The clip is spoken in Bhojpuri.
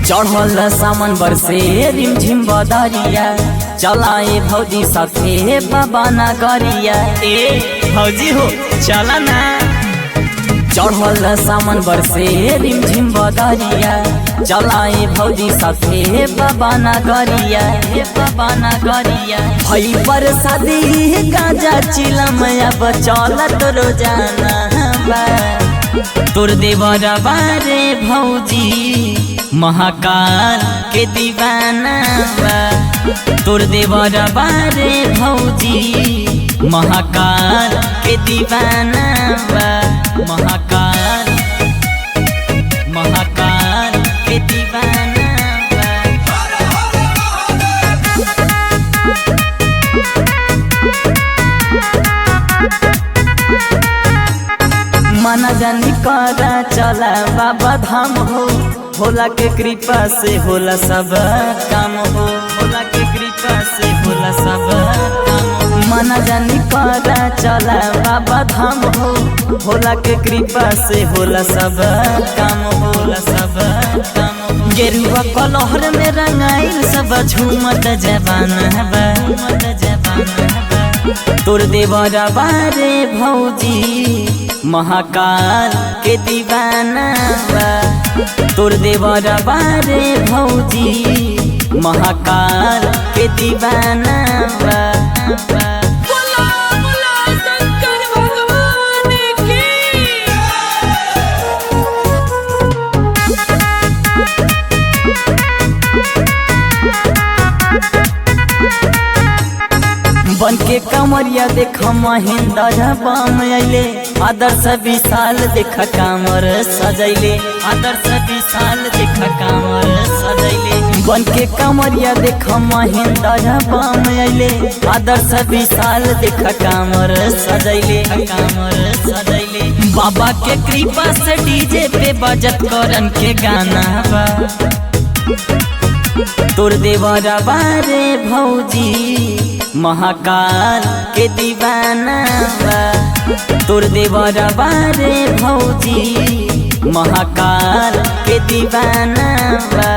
चढ़ल सामन बरसे रिमझिम बदरिया चलाए भौजी सखे बाबा नगरिया। ए भौजी हो चला ना। चढ़ल सामन बरसे रिमझिम बदरिया चलाए भौजी सखे बाबा नगरिया। बाबा नगरिया भई बरसादी गाजा चिलम अब चलत रोजाना बा। तोर देवर बारे भौजी महाकाल के दीवाना बा। तोर देवर बारे भौजी महाकाल के दीवाना बा। महाकाल महाकाल के दीवाना बा। मना जानी करा चला बाबा धाम हो, भोला के कृपा से होला सब काम हो। भोला के कृपा से होला सब काम हो। मना जानी करा चला बाबा धाम हो, भोला के कृपा से होला सब काम हो। होला सब काम हो। गेरुआ कलहर में रंगाइल सब झूमत जवाना बा। मत जवाना बा। तोर देवर बारे भौजी महाकाल के दीवाना बा। तोर देवर बारे भौजी महाकाल के दीवाना बा। बन के कमरिया देख महेंद्र बम अइले, आदर्श विशाल देख कामर सजैले। आदर्श विशाल देख कामर सजैले। बन के कमरिया देख महेंद्र बम अइले, आदर्श विशाल देख कामर सजैले। कामर सजैले। बाबा के कृपा से डीजे पे बजत करन के गाना बा। तोर देवर बारे भौजी महाकाल के दीवाना बा। तोर देवर बारे भौजी महाकाल के दीवाना बा।